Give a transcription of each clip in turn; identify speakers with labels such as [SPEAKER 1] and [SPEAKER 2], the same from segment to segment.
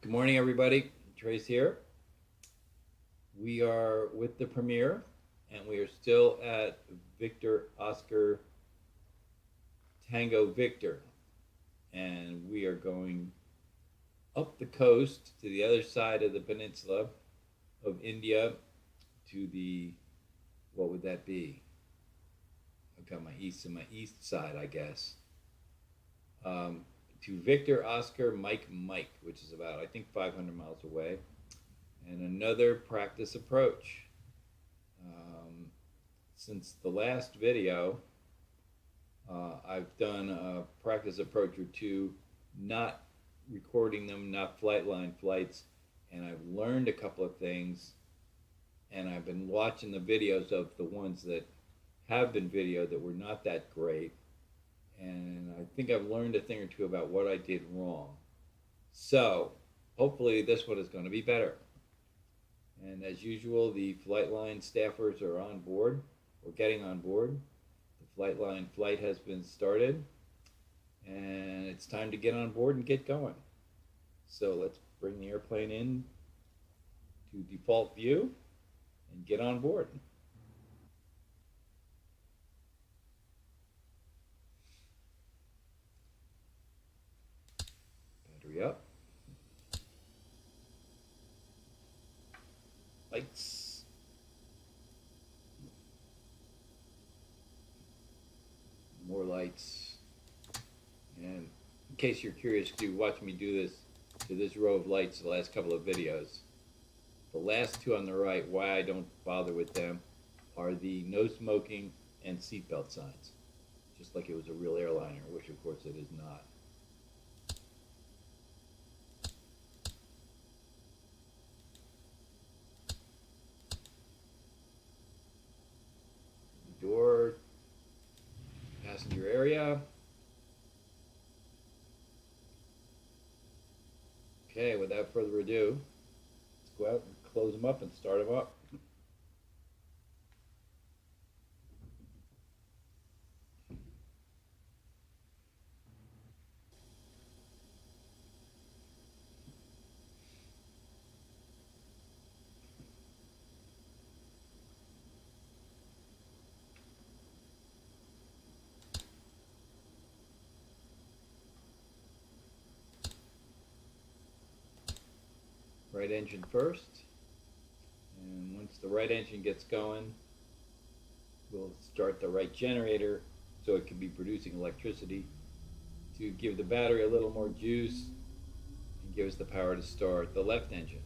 [SPEAKER 1] Good morning, everybody. Trace here. We are with the premiere, and we are still at Victor Oscar Tango Victor. And we are going up the coast to the other side of the peninsula of India to the, what would that be? I've got my east side, I guess. To Victor Oscar Mike, which is about, I think, 500 miles away, and another practice approach. Since the last video, I've done a practice approach or two, not recording them, not flight line flights, and I've learned a couple of things, and I've been watching the videos of the ones that have been videoed that were not that great, and I think I've learned a thing or two about what I did wrong. So hopefully this one is going to be better. And as usual, the Flightline staffers are on board, or getting on board. The Flightline flight has been started, and it's time to get on board and get going. So let's bring the airplane in to default view and get on board. Battery up. Lights. More lights. And in case you're curious, you watch me do this to this row of lights the last couple of videos. The last two on the right, why I don't bother with them, are the no smoking and seatbelt signs. Just like it was a real airliner, which of course it is not. Door, passenger area. Okay, without further ado, let's go out and close them up and start them up. Right engine first, and once the right engine gets going, we'll start the right generator so it can be producing electricity to give the battery a little more juice and give us the power to start the left engine.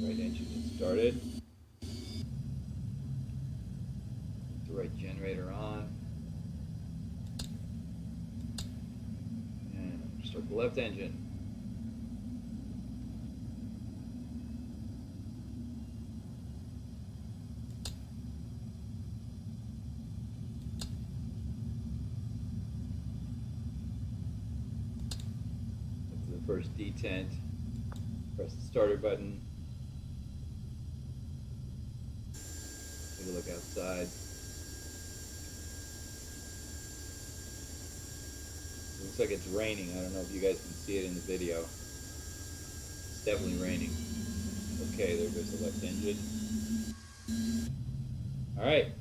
[SPEAKER 1] Right engine is started. The right generator on. And start the left engine. Up to the first detent. Press the starter button. Take a look outside. It looks like it's raining. I don't know if you guys can see it in the video. It's definitely raining. Okay, there goes the left engine. All right.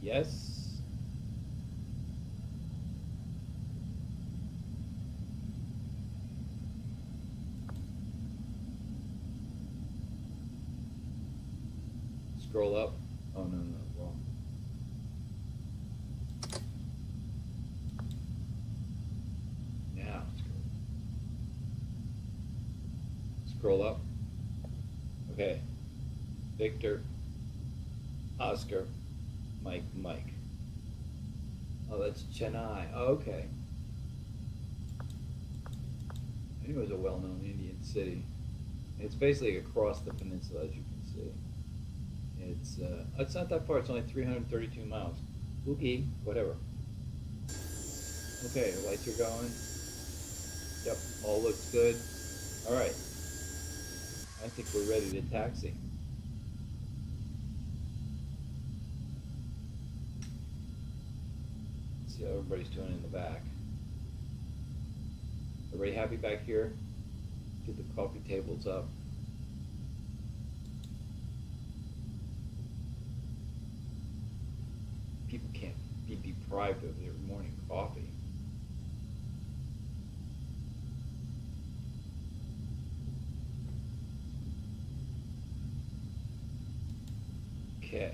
[SPEAKER 1] Yes. Scroll up. Oh, no, wrong. Now, scroll up. Okay. Victor, Oscar, Mike. Oh, that's Chennai. Oh, okay. I knew it was a well-known Indian city. It's basically across the peninsula, as you can see. It's not that far. It's only 332 miles. Okay, whatever. Okay, the lights are going. Yep, all looks good. All right. I think we're ready to taxi. see how everybody's doing in the back. Everybody happy back here? Get the coffee tables up. People can't be deprived of their morning coffee. Okay.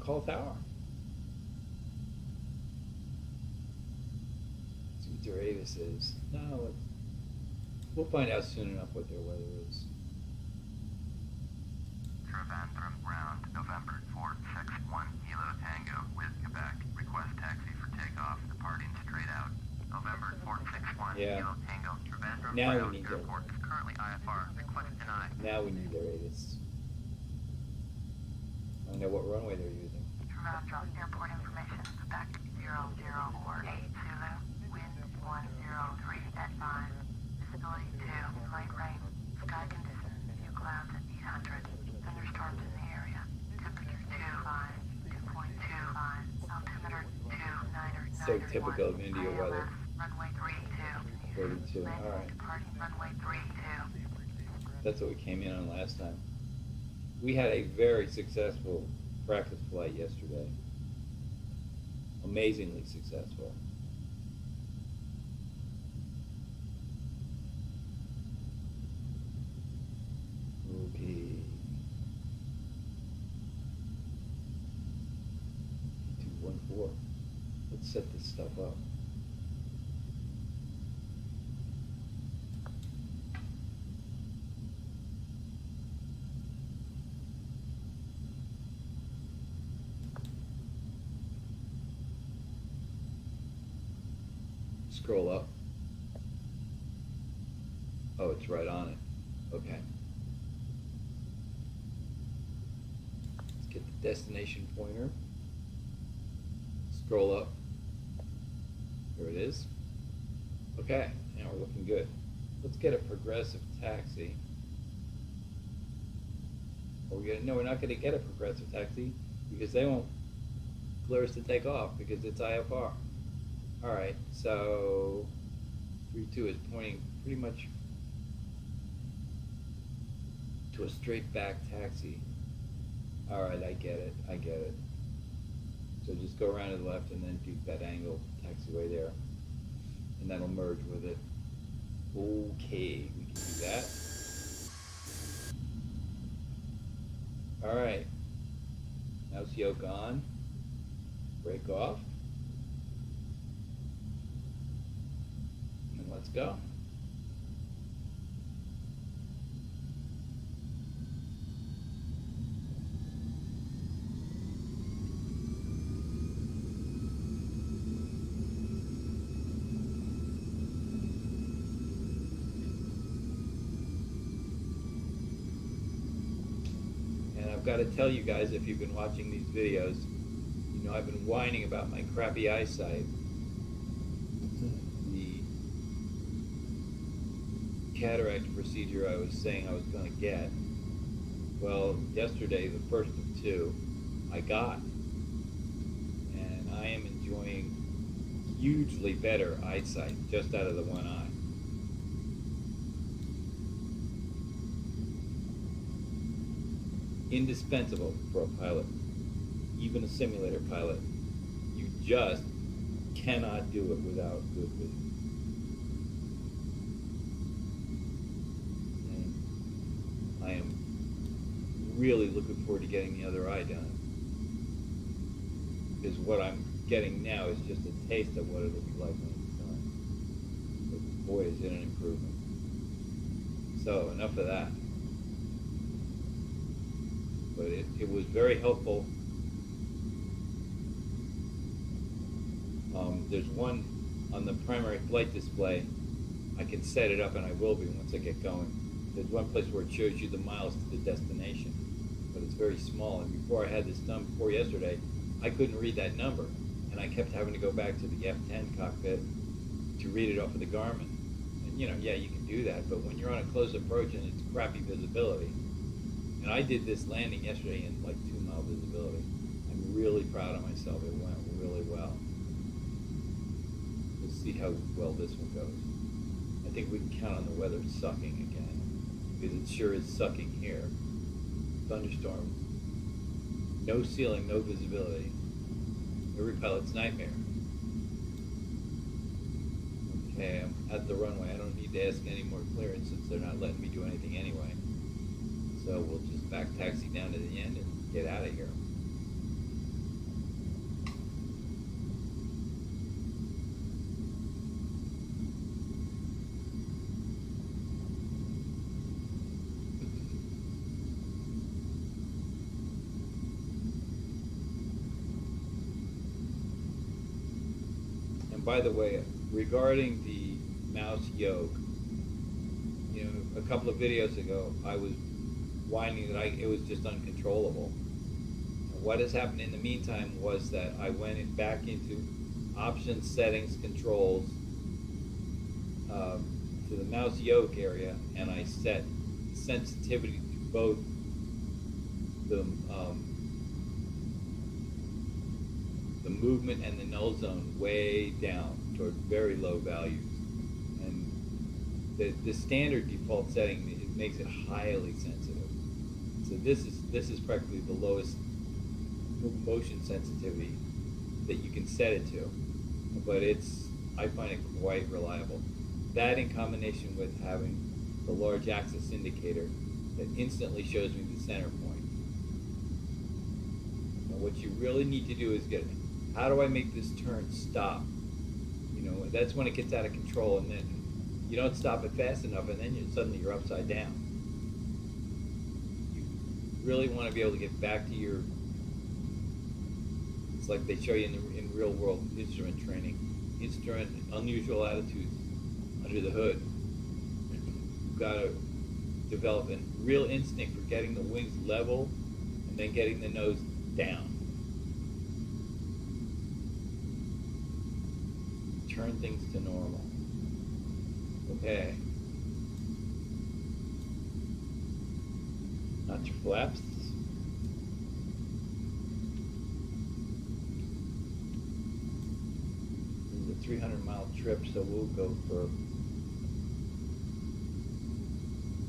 [SPEAKER 1] Call tower. See what their Avis is. No, we'll find out soon enough what their weather is.
[SPEAKER 2] Trivandrum ground, November 461 Kilo Tango with Quebec. Request taxi for takeoff, departing straight out. November 461
[SPEAKER 1] Yeah.
[SPEAKER 2] Kilo Tango, Trivandrum
[SPEAKER 1] Now we
[SPEAKER 2] ground,
[SPEAKER 1] need
[SPEAKER 2] airport is currently IFR. Request denied.
[SPEAKER 1] Now we need their Avis. I know what runway they're using.
[SPEAKER 2] Trivandrum airport information, Quebec 0048 Zulu, wind 103 at 5, visibility 2, light rain, sky conditions, few clouds at 800, thunderstorms in the area, temperature 2.25, altimeter 29
[SPEAKER 1] So typical of India weather.
[SPEAKER 2] Runway 32.
[SPEAKER 1] 32, all right.
[SPEAKER 2] Departing runway 32.
[SPEAKER 1] That's what we came in on last time. We had a very successful practice flight yesterday. Amazingly successful. Okay. 214. Let's set this stuff up. Scroll up. Oh, it's right on it. Okay. Let's get the destination pointer. Scroll up. There it is. Okay, now we're looking good. Let's get a progressive taxi. No, we're not going to get a progressive taxi because they won't clear us to take off because it's IFR. All right, so 32 is pointing pretty much to a straight back taxi. All right, I get it. So just go around to the left and then do that angle taxiway there, and that'll merge with it. Okay, we can do that. All right, now's yoke on, brake off. Let's go. And I've got to tell you guys, if you've been watching these videos, you know I've been whining about my crappy eyesight. Cataract procedure I was saying I was going to get. Well, yesterday, the first of two, I got. And I am enjoying hugely better eyesight just out of the one eye. Indispensable for a pilot, even a simulator pilot. You just cannot do it without good vision. I am really looking forward to getting the other eye done, because what I'm getting now is just a taste of what it'll be like when it's done. But boy, is it an improvement. So enough of that. But it was very helpful. There's one on the primary flight display. I can set it up, and I will be once I get going. There's one place where it shows you the miles to the destination, but it's very small. And before I had this done, before yesterday, I couldn't read that number, and I kept having to go back to the F10 cockpit to read it off of the Garmin. And yeah, you can do that, but when you're on a close approach and it's crappy visibility, and I did this landing yesterday in like 2 mile visibility. I'm really proud of myself. It went really well. We'll see how well this one goes. I think we can count on the weather sucking again, because it sure is sucking here. Thunderstorm, no ceiling, no visibility. Every pilot's nightmare. Okay, I'm at the runway. I don't need to ask any more clearance since they're not letting me do anything anyway. So we'll just back taxi down to the end and get out of here. And by the way, regarding the mouse yoke, a couple of videos ago, I was whining that it was just uncontrollable. And what has happened in the meantime was that I went back into options, settings, controls, to the mouse yoke area, and I set sensitivity to both the movement and the null zone way down toward very low values. And the standard default setting, it makes it highly sensitive. So this is practically the lowest motion sensitivity that you can set it to, but I find it quite reliable. That in combination with having the large axis indicator that instantly shows me the center point. Now what you really need to do is how do I make this turn stop? That's when it gets out of control, and then you don't stop it fast enough, and then suddenly you're upside down. You really want to be able to get back to it's like they show you in real world instrument training, unusual attitudes under the hood. You've got to develop a real instinct for getting the wings level and then getting the nose down. Turn things to normal. Okay. Not your flaps. This is a 300-mile trip, so we'll go for,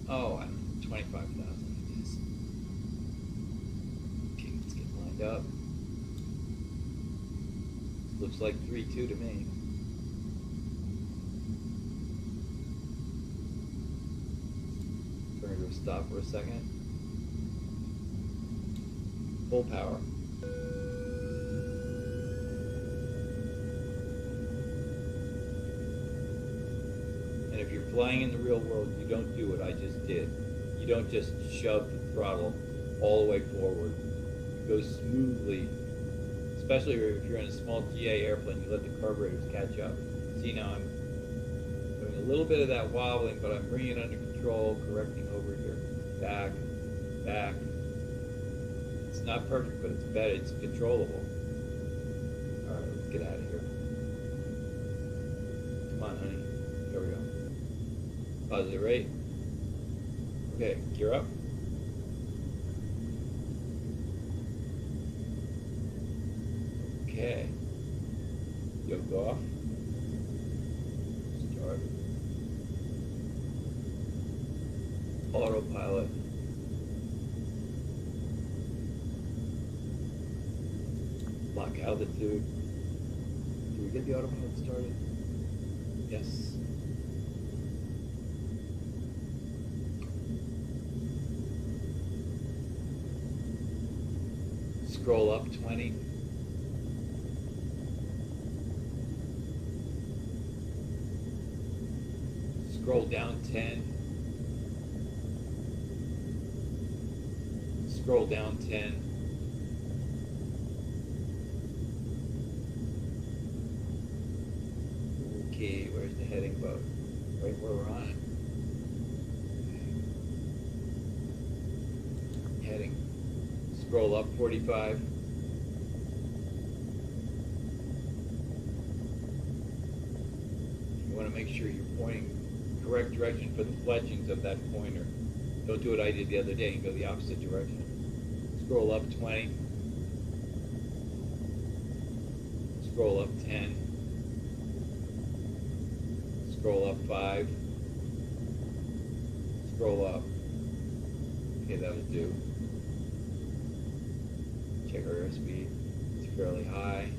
[SPEAKER 1] I don't know, 25,000, I guess. Okay, let's get lined up. Looks like 3-2 to me. Turn to a stop for a second. Full power. And if you're flying in the real world, you don't do what I just did. You don't just shove the throttle all the way forward. You go smoothly, especially if you're in a small GA airplane, you let the carburetors catch up. See, now I'm doing a little bit of that wobbling, but I'm bringing it under control, correcting over here. Back, back. It's not perfect, but it's better. It's controllable. All right, let's get out of here. Come on, honey. Here we go. Positive rate. Okay, gear up. Okay. Yoke off. Start. Autopilot. Lock altitude. Did we get the autopilot started? Yes. Scroll up 20. Scroll down 10. Scroll down 10. Okay, where's the heading boat? Right where we're on it. Heading. Scroll up 45. You want to make sure you're pointing correct direction for the fletchings of that pointer. Don't do what I did the other day and go the opposite direction. Scroll up 20. Scroll up 10. Scroll up 5. Scroll up. Okay, that'll do. Check our airspeed. It's fairly high.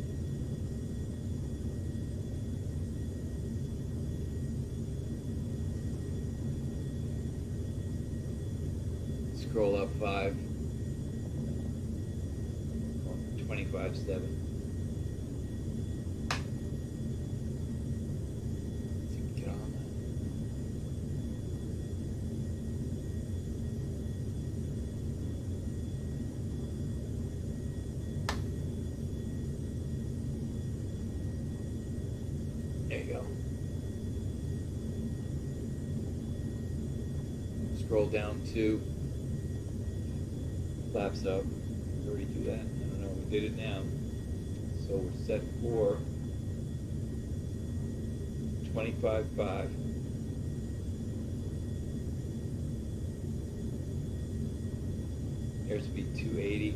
[SPEAKER 1] Scroll up 5. 25.7. Get on that. There you go. Scroll down 2. Flaps up. We already do that. I don't know. We did it now. So we're set for 25.5. Airspeed 280.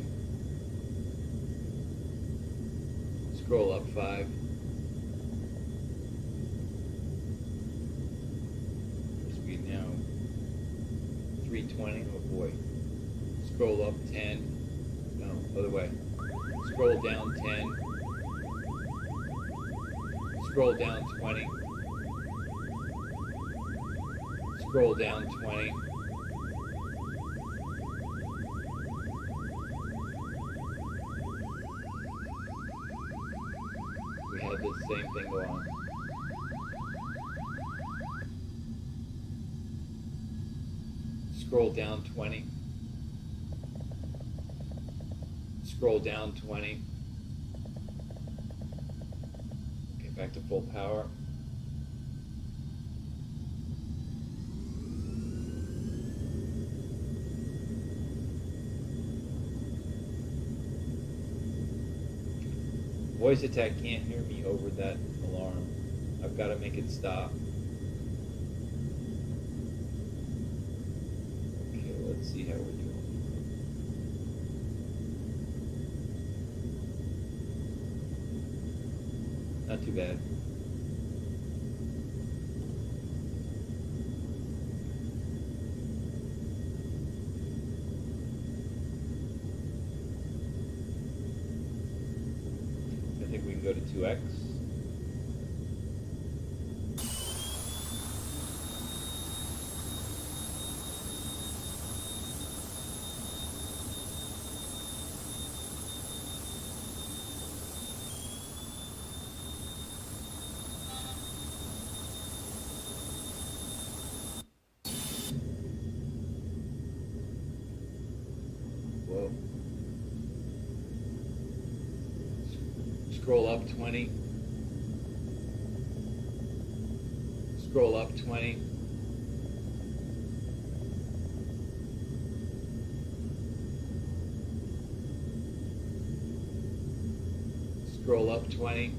[SPEAKER 1] Scroll up 5. Airspeed now 320. Oh boy. Scroll up 10. No, other way. Scroll down 10. Scroll down 20. Scroll down 20. We had the same thing go on. Scroll down 20. Scroll down 20. Okay, back to full power. Voice attack can't hear me over that alarm. I've got to make it stop. Okay, let's see how we're doing. Not too bad. I think we can go to 2x. Whoa. Scroll up 20. Scroll up 20. Scroll up 20.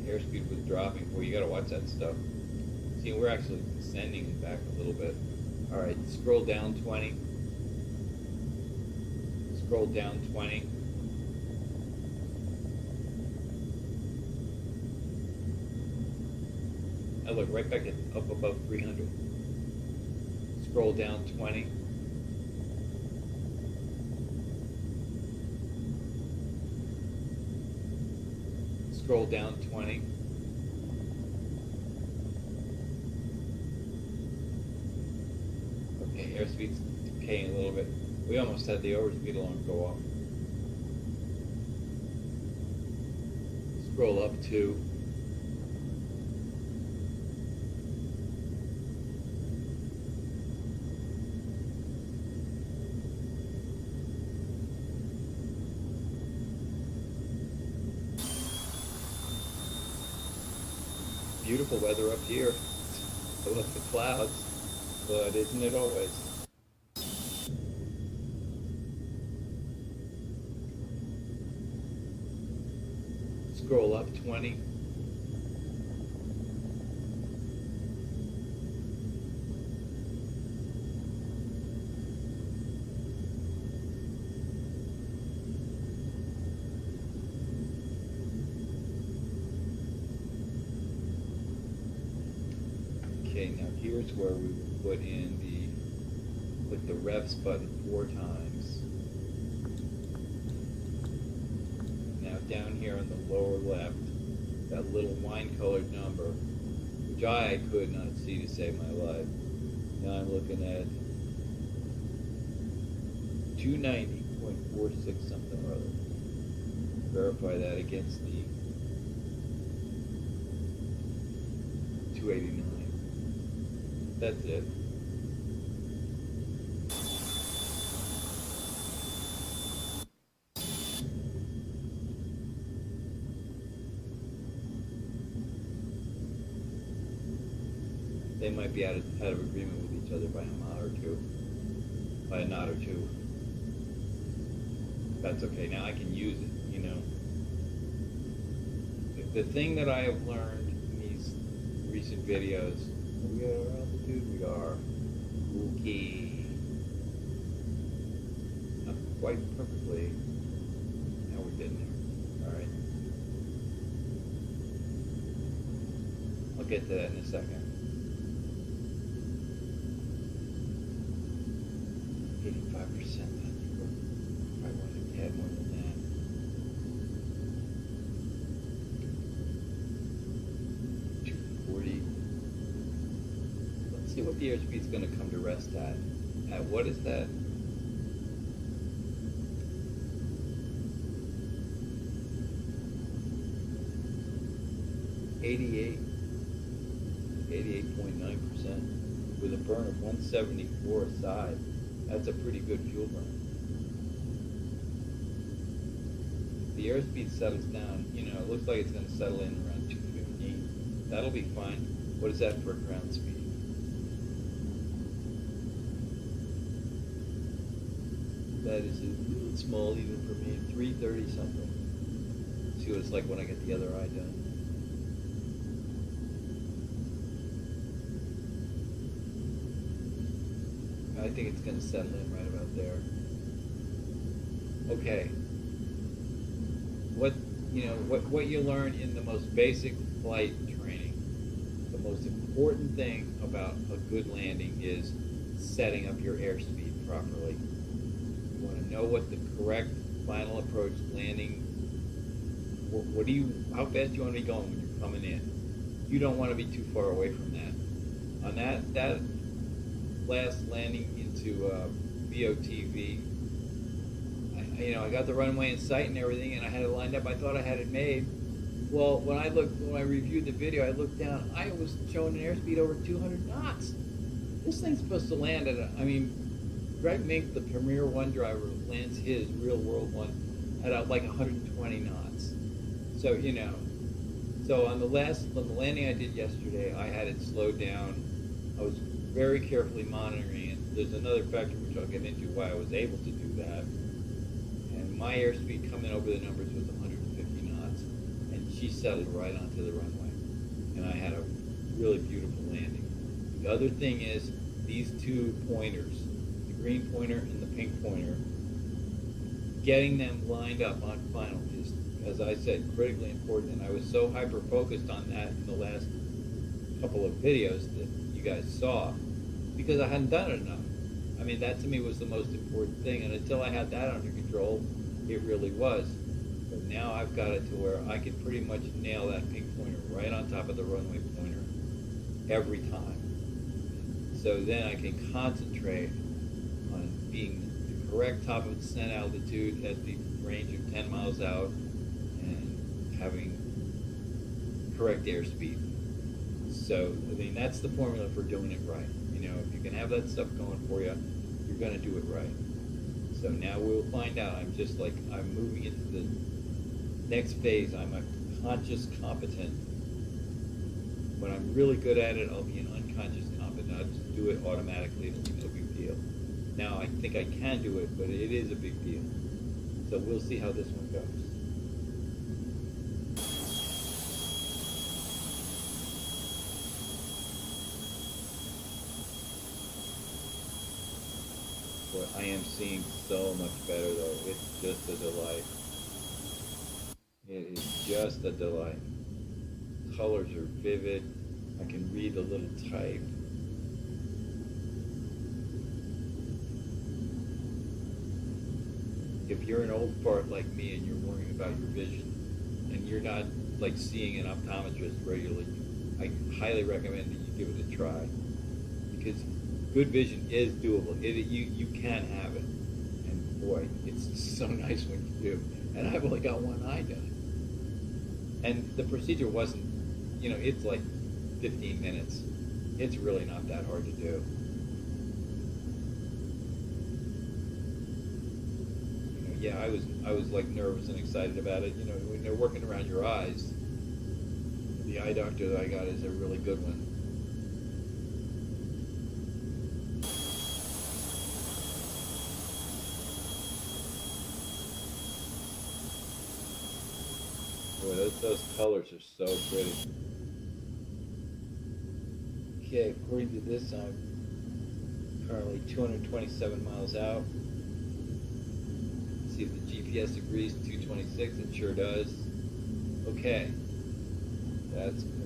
[SPEAKER 1] Airspeed was dropping. Boy, you gotta watch that stuff. See, we're actually descending back a little bit. All right, scroll down 20. Scroll down 20. I look right back at up above 300. Scroll down 20. Scroll down 20. Okay, airspeed's decaying a little bit. We almost had the overspeed alarm go off. Scroll up 2. Beautiful weather up here. I love the clouds, but isn't it always? scroll up 20. Okay, now here's where we will put in click the revs button 4 times. Now down here on the lower left, that little wine-colored number, which I could not see to save my life. Now I'm looking at 290.46 something or other. Verify that against the 289. That's it. They might be out of agreement with each other by a knot or two. That's okay. Now I can use it, you know. The thing that I have learned in these recent videos, are we at our altitude? We are. Okay. Not quite perfectly. Now we're getting there. All right. I'll get to that in a second. 85%. I want to add more than that. Let's see what the airspeed's going to come to rest at. What is that? $88.9% with a burn of 174 aside. That's a pretty good fuel burn. The airspeed settles down, you know, it looks like it's going to settle in around 215. That'll be fine. What is that for ground speed? That is a little small even for me, 330 something. See what it's like when I get the other eye done. I think it's going to settle in right about there. Okay. What you learn in the most basic flight training, the most important thing about a good landing is setting up your airspeed properly. You want to know what the correct final approach landing. How fast do you want to be going when you're coming in? You don't want to be too far away from that. On that last landing into VOTV, I got the runway in sight and everything, and I had it lined up. I thought I had it made. Well, when I reviewed the video, I looked down. I was showing an airspeed over 200 knots. This thing's supposed to land at Greg Mink, the Premier One driver, lands his real world one at like 120 knots. So so on the landing I did yesterday, I had it slowed down. I was very carefully monitoring it. There's another factor which I'll get into why I was able to do that. And my airspeed coming over the numbers was 150 knots, and she settled right onto the runway. And I had a really beautiful landing. The other thing is these two pointers, the green pointer and the pink pointer, getting them lined up on final is, as I said, critically important. And I was so hyper-focused on that in the last couple of videos that you guys saw, because I hadn't done it enough. I mean, that to me was the most important thing, and until I had that under control, it really was. But now I've got it to where I can pretty much nail that pink pointer right on top of the runway pointer every time. So then I can concentrate on being the correct top of descent altitude at the range of 10 miles out and having correct airspeed. So, I mean, that's the formula for doing it right. If you can have that stuff going for you, you're going to do it right. So now we'll find out. I'm moving into the next phase. I'm a conscious competent. When I'm really good at it, I'll be an unconscious competent. I'll just do it automatically. It'll be no big deal. Now, I think I can do it, but it is a big deal. So we'll see how this one goes. I am seeing so much better though. It's just a delight. It is just a delight. Colors are vivid. I can read the little type. If you're an old fart like me and you're worrying about your vision and you're not like seeing an optometrist regularly, I highly recommend that you give it a try, because good vision is doable. You can have it, and boy, it's so nice when you do. And I've only got one eye done, and the procedure wasn't, it's like 15 minutes. It's really not that hard to do. Yeah, I was like nervous and excited about it. When they're working around your eyes, the eye doctor that I got is a really good one. Boy, those colors are so pretty. Okay, according to this, I'm currently 227 miles out. See if the GPS agrees 226. It sure does. Okay, that's good.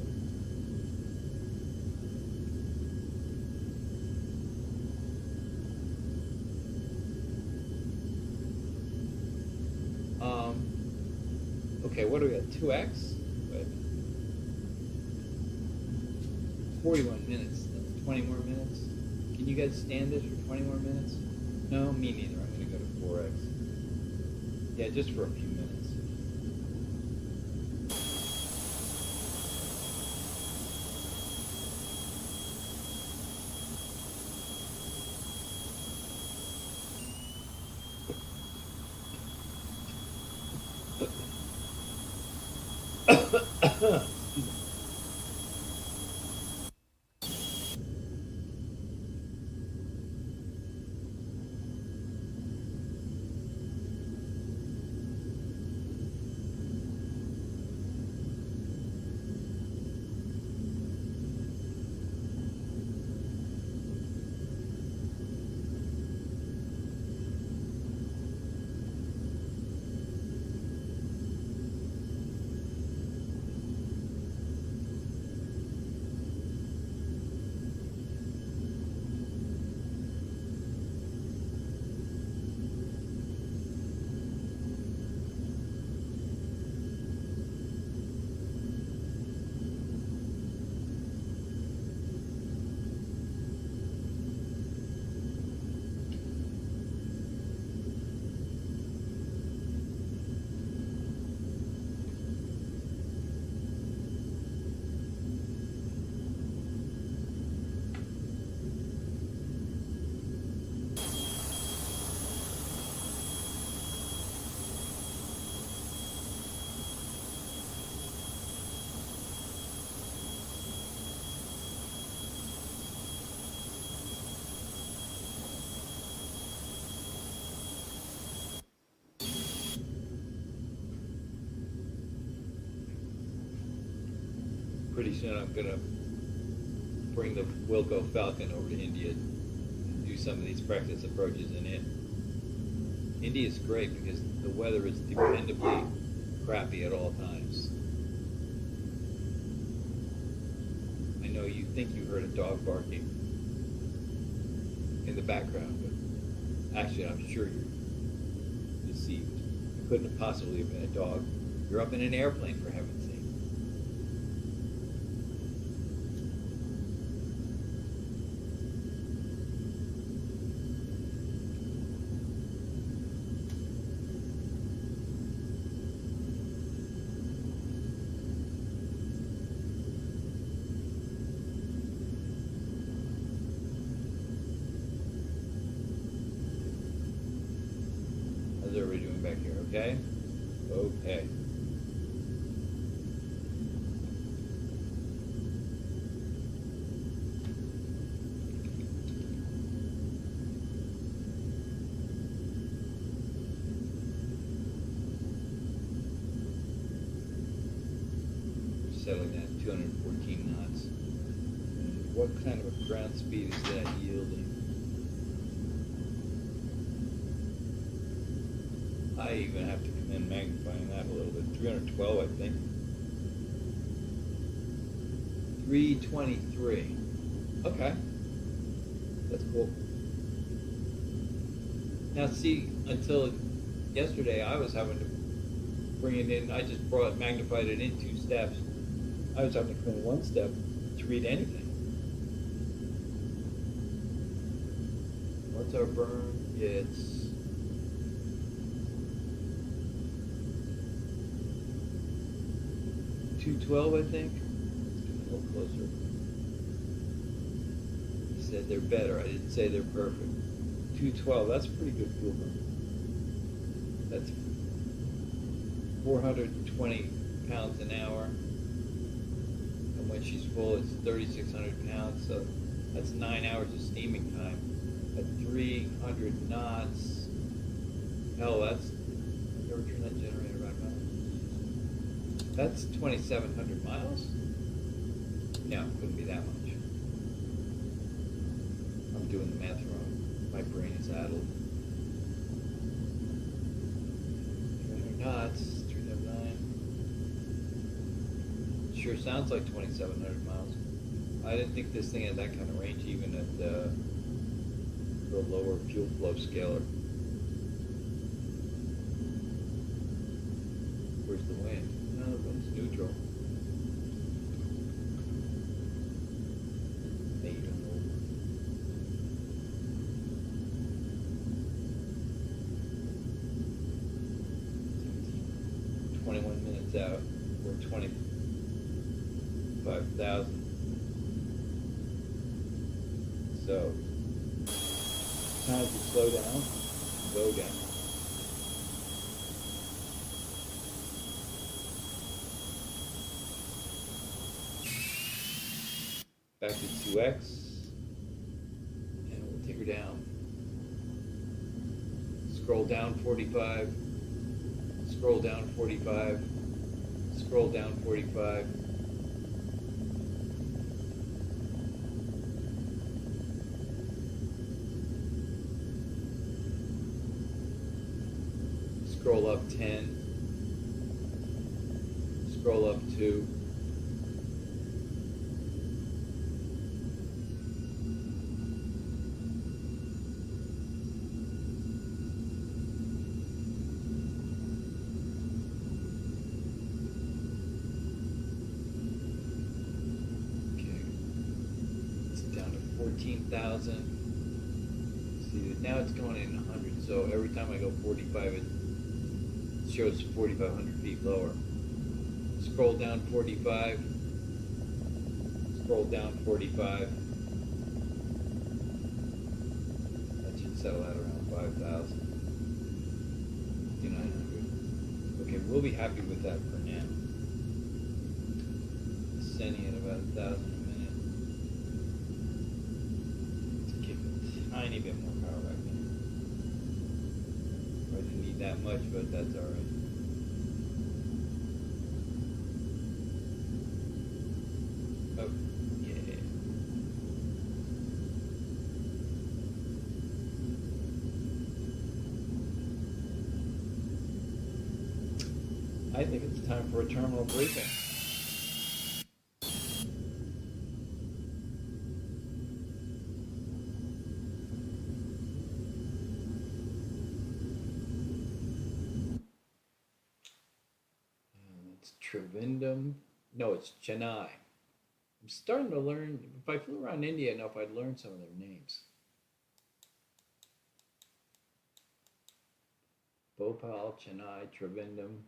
[SPEAKER 1] Okay, what do we got? 2x? Wait. 41 minutes. That's 20 more minutes. Can you guys stand this for 20 more minutes? No, me neither. I'm going to go to 4x. Yeah, just for a few minutes. Pretty soon I'm going to bring the Wilco Falcon over to India and do some of these practice approaches in it. India is great because the weather is dependably crappy at all times. I know you think you heard a dog barking in the background, but actually I'm sure you're deceived. It couldn't have possibly have been a dog. You're up in an airplane, for heaven's sake. How's everybody doing back here? Okay? Okay. Settling down at 214 knots. And what kind of a ground speed is that yielding? I even have to come in magnifying that a little bit. 312, I think. 323. Okay. That's cool. Now see, until yesterday I was having to bring it in. I just magnified it in 2 steps. I was having to come in 1 step to read anything. What's our burn? It's 212, I think. A little closer. He said they're better. I didn't say they're perfect. 212. That's a pretty good fuel burn. That's 420 pounds an hour. And when she's full, it's 3,600 pounds. So that's 9 hours of steaming time. At 300 knots. Hell, that's. Never turn that generator back on. That's 2,700 miles? No, it couldn't be that much. I'm doing the math wrong. My brain is addled. 300 knots, 379. Sure sounds like 2,700 miles. I didn't think this thing had that kind of range even at the lower fuel flow scaler. Where's the wind? No, the wind's neutral. Maybe 21 minutes out. We're 25,000. So, time to slow down, go down. Back to 2x, and we'll take her down. Scroll down 45, scroll down 45, scroll down 45. Scroll up 10, scroll up 2, okay, it's down to 14,000. See, now it's going in 100, so every time I go 45, it shows 4,500 feet lower. Scroll down 45, scroll down 45. That should settle out around 5,000, 5,900. Okay, we'll be happy with that for now. Sending at about 1,000 a minute. Let's give it a tiny bit more power back in. I didn't need that much, but that's all right. Oh, yeah. I think it's time for a terminal briefing. It's Trivandrum. No, it's Chennai. I'm starting to learn. If I flew around India enough, I'd learn some of their names. Bhopal, Chennai, Trivandrum,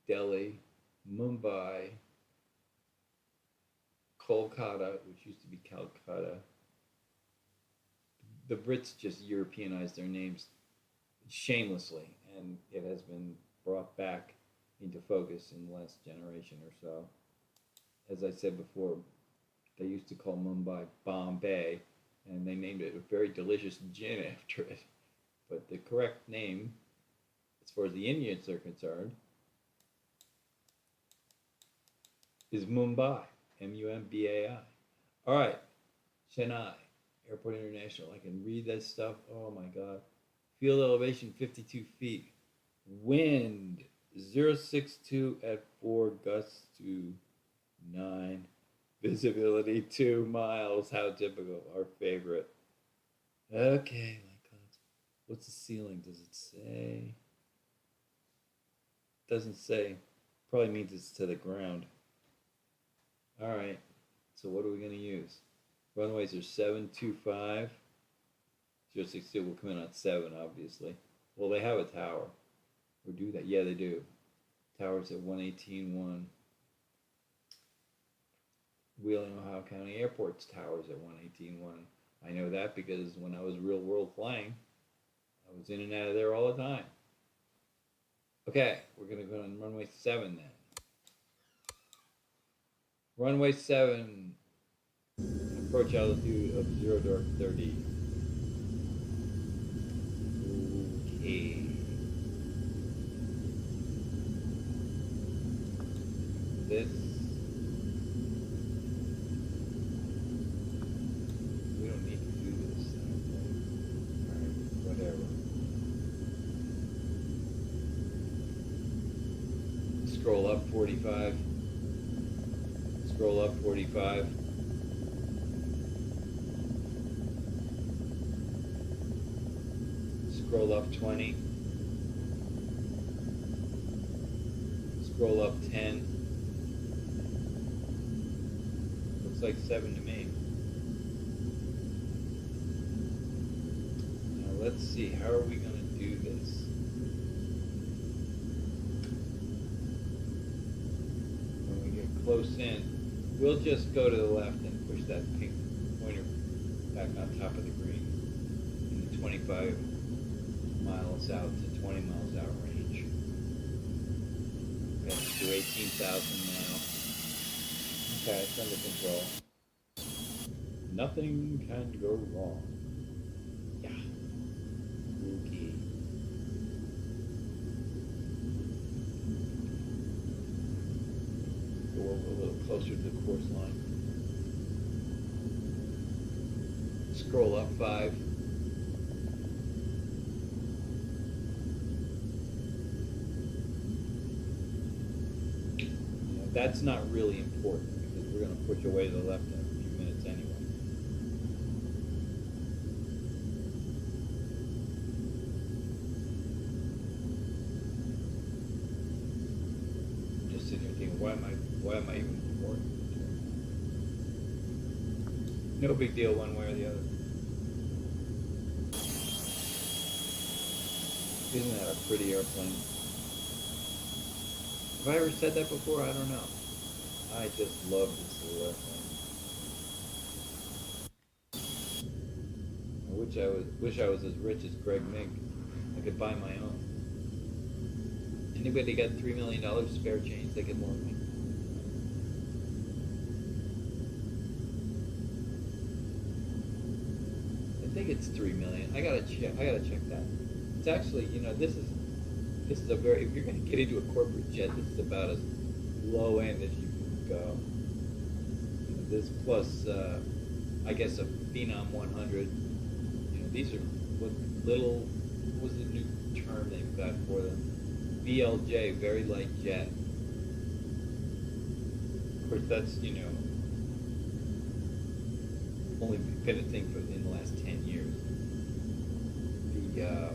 [SPEAKER 1] Delhi, Mumbai, Kolkata, which used to be Calcutta. The Brits just Europeanized their names shamelessly, and it has been brought back into focus in the last generation or so. As I said before, they used to call Mumbai Bombay, and they named it a very delicious gin after it. But the correct name, as far as the Indians are concerned, is Mumbai, Mumbai. All right, Chennai, Airport International. I can read that stuff. Oh my God. Field elevation 52 feet. Wind 062 at 4, gusts to 9. Visibility 2 miles. How typical. Our favorite. Okay, my God. What's the ceiling? Does it say? Doesn't say. Probably means it's to the ground. All right. So what are we going to use? Runways are 725. 062 will come in on 7, obviously. Well, they have a tower. Or do that? Yeah, they do. Tower's at 118.1. Wheeling, Ohio County Airport's tower's at 118.1. I know that because when I was real world flying, I was in and out of there all the time. Okay, we're going to go on runway 7 then. Runway 7, approach altitude of 0 to 30. Okay. This, we don't need to do this. Alright, whatever. Scroll up 45. Scroll up 45. Scroll up 20. Scroll up 10. Looks like 7 to me. Now let's see, how are we going to do this? When we get close in, we'll just go to the left and push that pink pointer back on top of the green in the 25 miles out to 20 miles out range. Okay, let's do 18,000 now. Okay, it's under control. Nothing can go wrong. Yeah. Okay. Go over a little closer to the course line. Scroll up 5. That's not really important because we're going to push away to the left in a few minutes anyway. I'm just sitting here thinking, why am I even recording? No big deal one way or the other. Isn't that a pretty airplane? Have I ever said that before? I don't know. I just love this little airplane. I wish I was as rich as Greg Mink. I could buy my own. Anybody got $3 million spare change they could loan me? I think it's $3 million. I gotta check that. It's actually, this is a very, if you're going to get into a corporate jet, this is about as low end as you can go. This plus, I guess, a Phenom 100. These are what was the new term they've got for them? VLJ, very light jet. Of course, that's, only been a thing in the last 10 years. The,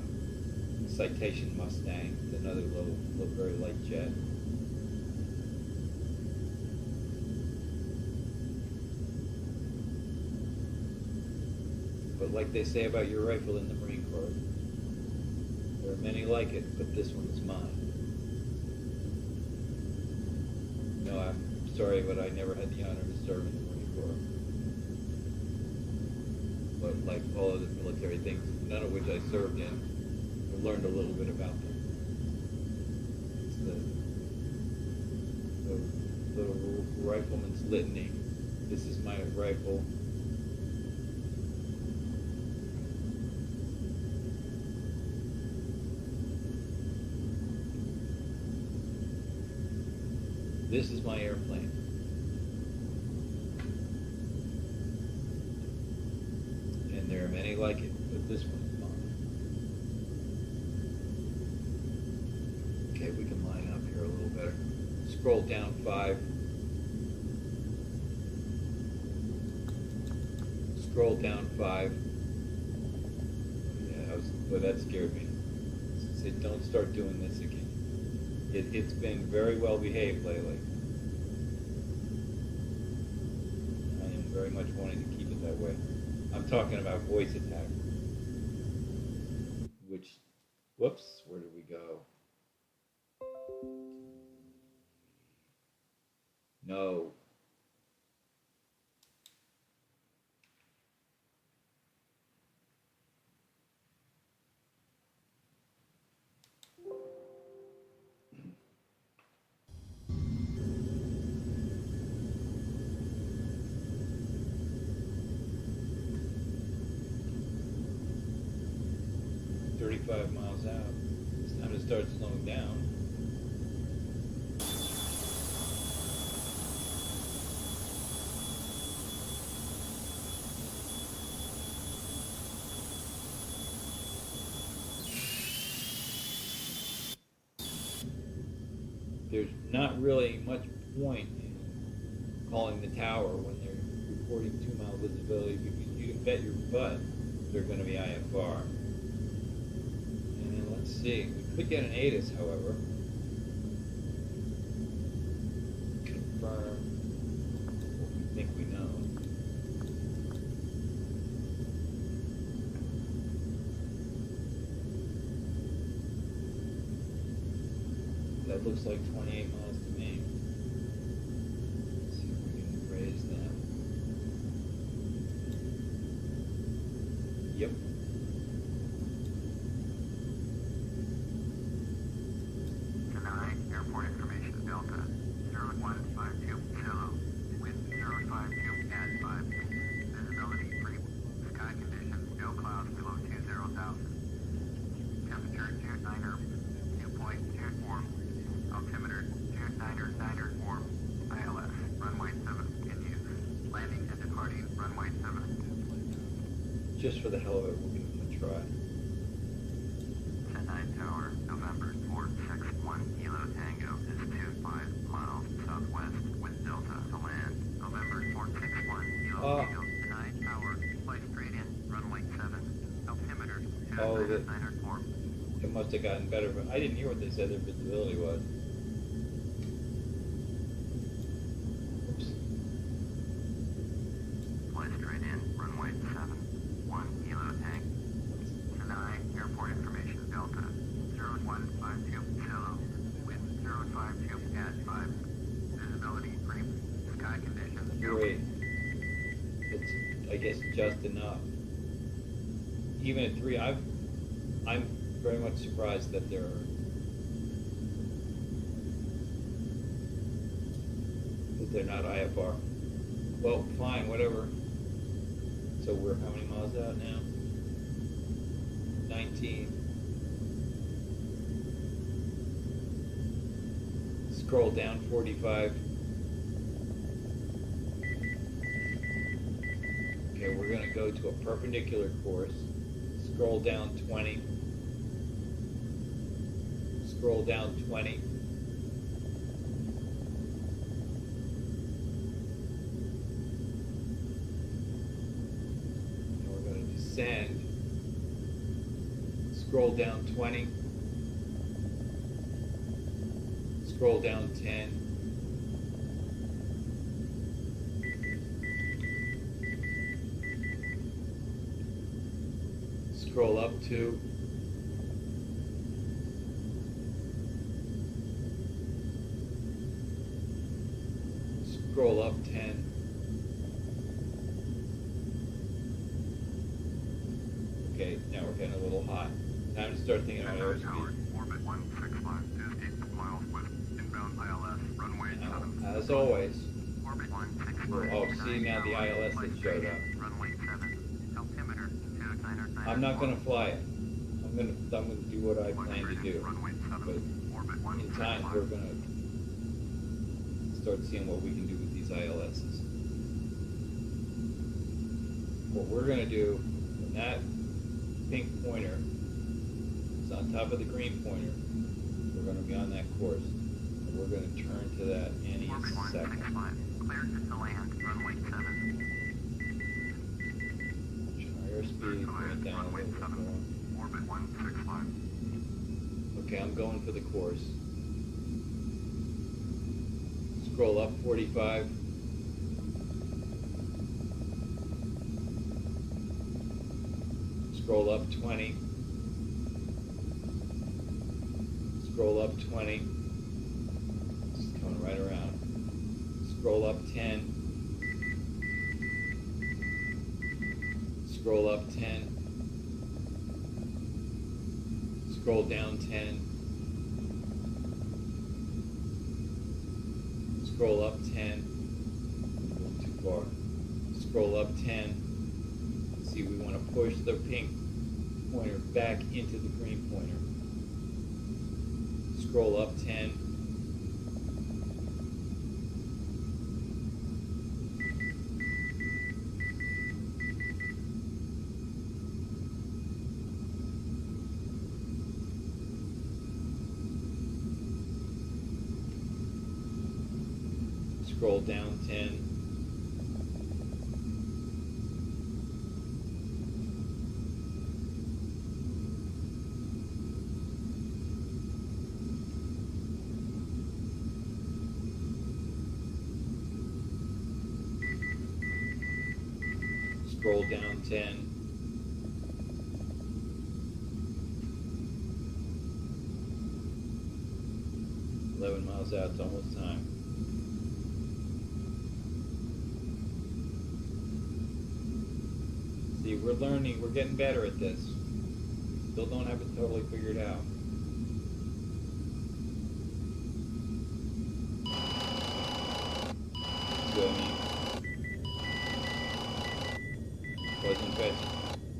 [SPEAKER 1] Citation Mustang, another little very light jet. But like they say about your rifle in the Marine Corps, there are many like it, but this one is mine. No, I'm sorry, but I never had the honor to serve in the Marine Corps. But like all of the military things, none of which I served in, learned a little bit about them. It's the little rifleman's litany. This is my rifle. This is my airplane. And there are many like it, but this one is mine. scroll down 5, scroll down 5. Yeah, that scared me. Said, don't start doing this again. It's been very well behaved lately. I am very much wanting to keep it that way. I'm talking about voice attack. Which, whoops, where did we go? No. .35 miles out. It's time to start slowing down. There's not really much point in calling the tower when they're reporting 2-mile visibility, because you can bet your butt they're going to be IFR. And then let's see, we could get an ATIS, however. Confirm what we think we know. That looks like 28 miles to me. Let's see if we can raise that. Yep.
[SPEAKER 2] Chennai, airport information, Delta, 0152 Kilo, wind 052 at 5, visibility 3, sky conditions, no clouds below 20,000, temperature 29er, dew point 24, altimeter 29er warm, ILS, runway 7 in use, landing and departing runway 7.
[SPEAKER 1] Just for the hell of it, we're going to try.
[SPEAKER 2] Chennai Tower, November 461 Kilo Tango is 25 miles southwest with Delta to land. November 461 Kilo Tango, Chennai Tower, fly straight in, runway 7, altimeter 29er warm.
[SPEAKER 1] It must have gotten better, but I didn't hear what they said their visibility was. Oops.
[SPEAKER 2] Fly straight in, runway 7, 1 Kilo Tank. Chennai, airport information, Delta, 0152 Kilo, wind 052 at 5, visibility 3, sky conditions, no.
[SPEAKER 1] Great. It's, I guess, just enough. Even at 3, I'm very much surprised that they're not IFR. Well, fine, whatever. So we're how many miles out now? 19. Scroll down 45. Okay, we're going to go to a perpendicular course. Scroll down 20. Scroll down 20. And we're going to descend. Scroll down 20. Scroll down 10. Scroll up 2. Scroll up 10. Okay, now we're getting a little hot. Time to start thinking about airspeed.
[SPEAKER 2] Orbit 165, 58 miles west, inbound ILS, runway 7.
[SPEAKER 1] As always.
[SPEAKER 2] Orbit 165.
[SPEAKER 1] Oh, see, now the ILS has showed up.
[SPEAKER 2] Runway 7, altimeter 29er.
[SPEAKER 1] I'm not going to fly it. I'm going to do what I plan to do.
[SPEAKER 2] Runway 7,
[SPEAKER 1] But
[SPEAKER 2] orbit
[SPEAKER 1] in time, we're going to start seeing what we can do with these ILSs. What we're going to do, when that pink pointer is on top of the green pointer, we're going to be on that course. And we're going to turn to that any
[SPEAKER 2] Orbit
[SPEAKER 1] second.
[SPEAKER 2] 165, cleared to land, runway 7.
[SPEAKER 1] Higher speed, bring it down a
[SPEAKER 2] Runway
[SPEAKER 1] little bit
[SPEAKER 2] 7.
[SPEAKER 1] more.
[SPEAKER 2] Orbit 165.
[SPEAKER 1] Okay, I'm going for the course. Scroll up 45. Scroll up 20. Scroll up 20. Just coming right around. Scroll up 10. Scroll up 10. Scroll down 10. Scroll up 10. A little too far. Scroll up 10. See, we want to push the pink pointer back into the green pointer. Scroll up 10. Scroll down 10. Scroll down 10. Miles out, it's almost time. See, we're learning, we're getting better at this. Still don't have it totally figured out.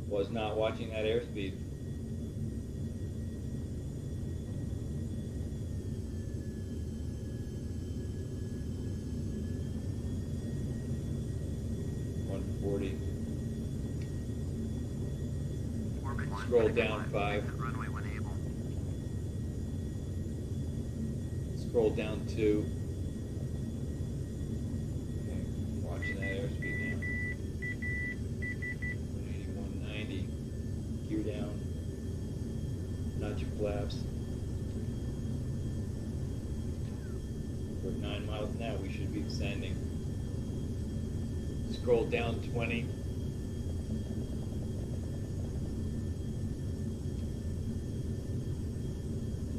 [SPEAKER 1] Was not watching that airspeed. Scroll down 5.
[SPEAKER 2] Runway when able.
[SPEAKER 1] Scroll down 2. Okay, watching that airspeed now. 180, 190. Gear down. Nudge your flaps. We're 9 miles now. We should be descending. Scroll down 20.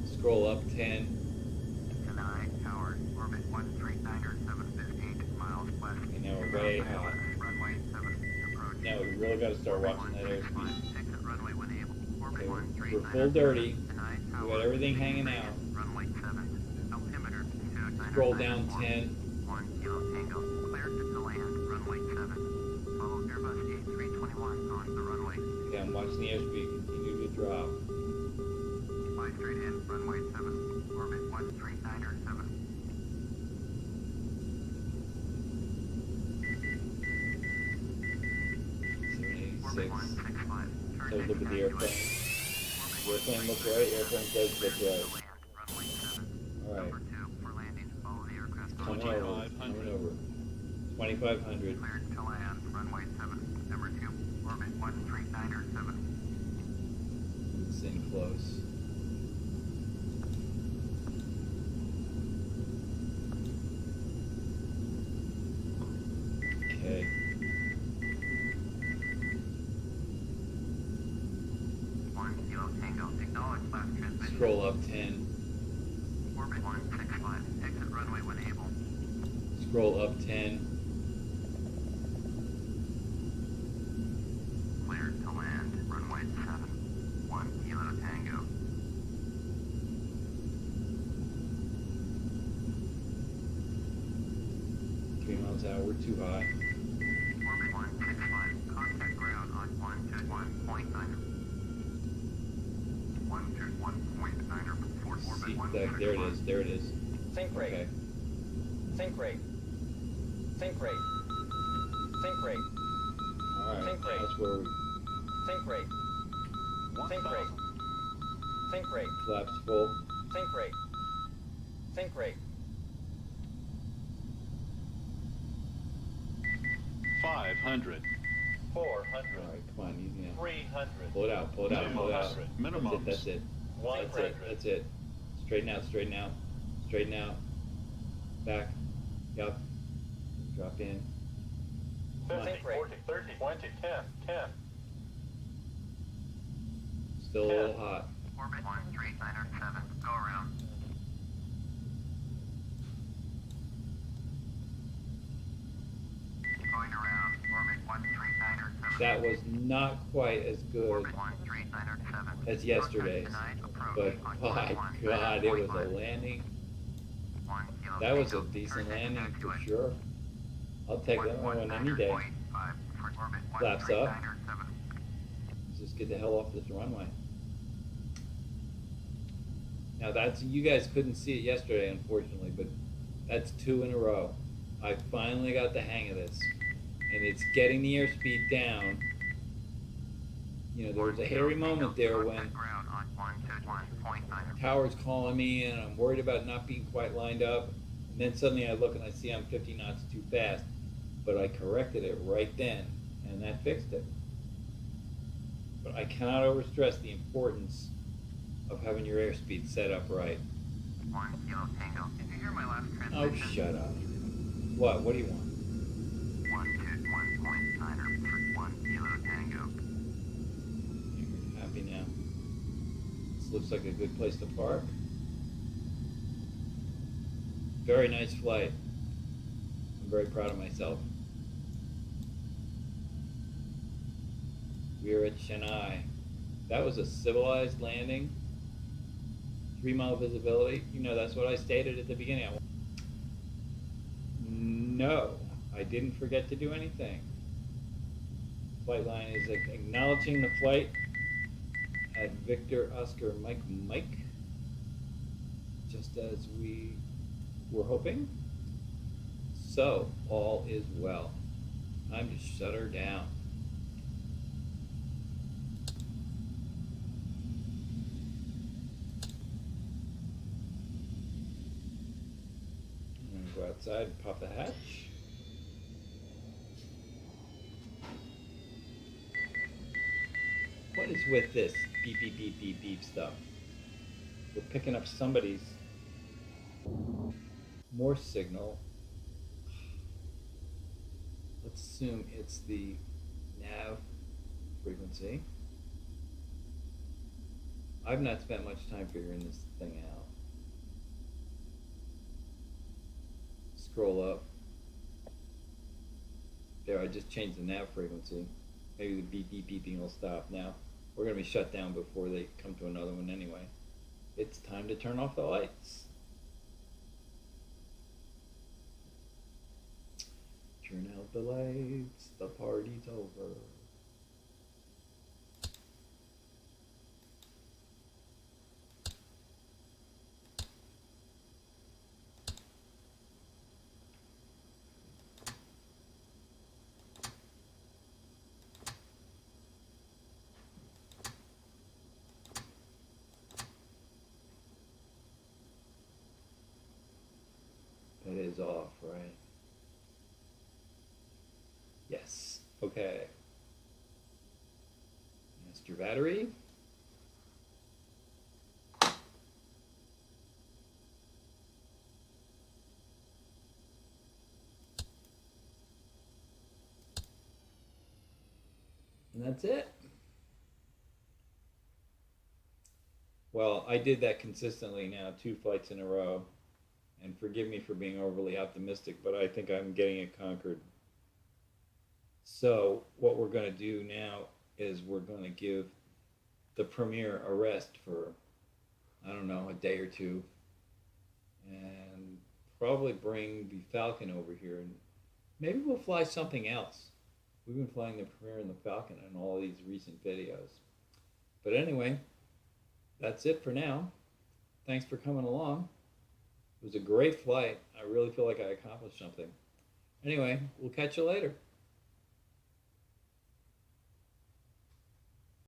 [SPEAKER 1] Scroll up 10.
[SPEAKER 2] Chennai, tower, orbit 139.758 miles west.
[SPEAKER 1] Okay, now we're way high.
[SPEAKER 2] Runway 7, approach.
[SPEAKER 1] Now we really got to start watching that airspeed.
[SPEAKER 2] Exit runway when able. Orbit
[SPEAKER 1] Okay, we're full dirty.
[SPEAKER 2] Chennai,
[SPEAKER 1] We
[SPEAKER 2] tower,
[SPEAKER 1] got everything hanging out.
[SPEAKER 2] runway 7. Altimeter 2.
[SPEAKER 1] Scroll down 10.
[SPEAKER 2] 1 kilo tango, cleared to land, runway 7. Follow Airbus A321 on the runway.
[SPEAKER 1] Okay, I'm watching the airspeed continue to drop.
[SPEAKER 2] Fly straight in, runway 7, orbit 139.7.
[SPEAKER 1] 165. So look at the airplane. The airplane looks right, airplane does look right.
[SPEAKER 2] Runway 7.
[SPEAKER 1] Alright,
[SPEAKER 2] Number 2 for landing. Follow the aircraft.
[SPEAKER 1] coming over, coming over. 2,500.
[SPEAKER 2] Cleared to land, runway 7. Number 2, orbit 139.7.
[SPEAKER 1] It's in close. Okay.
[SPEAKER 2] Tango, acknowledge last transmission.
[SPEAKER 1] Scroll up 10.
[SPEAKER 2] Orbit 165, exit runway when able.
[SPEAKER 1] Scroll up 10.
[SPEAKER 2] Cleared to land, runway 7. 1 kilo tango.
[SPEAKER 1] Three miles an hour, we're too high.
[SPEAKER 2] Orbit 165, contact ground on 121.9. 121.9 for
[SPEAKER 1] See,
[SPEAKER 2] orbit 165.
[SPEAKER 1] there it is, there it is.
[SPEAKER 3] Think rate.
[SPEAKER 1] Okay.
[SPEAKER 3] Think rate. Think rate. Think rate.
[SPEAKER 1] Alright,
[SPEAKER 3] Think rate.
[SPEAKER 1] that's where we
[SPEAKER 3] Think rate. Think rate. Think rate.
[SPEAKER 1] flaps full.
[SPEAKER 3] Think rate. Think rate.
[SPEAKER 4] 500,
[SPEAKER 3] 400,
[SPEAKER 1] All right, come on, you know.
[SPEAKER 3] 300,
[SPEAKER 1] Pull it out, pull it out, pull it out.
[SPEAKER 4] minimums.
[SPEAKER 1] That's it, that's it, that's it. Straighten out, straighten out, straighten out. Back, up, drop in.
[SPEAKER 3] 50, 40, 30, 20, 10, 10.
[SPEAKER 1] Still a little hot.
[SPEAKER 2] Orbit 13907, go around. Going around, orbit 13907.
[SPEAKER 1] That was not quite as good
[SPEAKER 2] Orbit 13907.
[SPEAKER 1] as yesterday's, but by God, it was a landing. That was a decent landing for sure. I'll take that one any day. Flaps up. Let's just get the hell off this runway. Now that's, you guys couldn't see it yesterday, unfortunately, but that's 2 in a row. I finally got the hang of this, and it's getting the airspeed down. You know, there was a hairy moment there when tower's calling me and I'm worried about not being quite lined up, and then suddenly I look and I see I'm 50 knots too fast, but I corrected it right then, and that fixed it. But I cannot overstress the importance of having your airspeed set up right.
[SPEAKER 2] 1 Kilo Tango. Did you hear my last
[SPEAKER 1] Oh,
[SPEAKER 2] transmission?
[SPEAKER 1] shut up. What? What do you want?
[SPEAKER 2] 121.9 for 1 Kilo Tango.
[SPEAKER 1] You're happy now. This looks like a good place to park. Very nice flight. I'm very proud of myself. We are at Chennai. That was a civilized landing. 3-mile visibility. You know, that's what I stated at the beginning. No, I didn't forget to do anything. Flight line is acknowledging the flight at Victor Oscar Mike, just as we were hoping. So, all is well. Time to shut her down. Go outside and pop the hatch. What is with this beep, beep, beep, beep, beep stuff? We're picking up somebody's Morse signal. Let's assume it's the nav frequency. I've not spent much time figuring this thing out. Scroll up. There, I just changed the nav frequency. Maybe the beep beep beeping will stop. Now, we're going to be shut down before they come to another one anyway. It's time to turn off the lights. Turn out the lights, the party's over. It is off, right? Yes. Okay. Master battery. And that's it. Well, I did that consistently now, 2 flights in a row. And forgive me for being overly optimistic, but I think I'm getting it conquered. So what we're going to do now is we're going to give the Premier a rest for, I don't know, a day or two. And probably bring the Falcon over here. And maybe we'll fly something else. We've been flying the Premier and the Falcon in all these recent videos. But anyway, that's it for now. Thanks for coming along. It was a great flight. I really feel like I accomplished something. Anyway, we'll catch you later.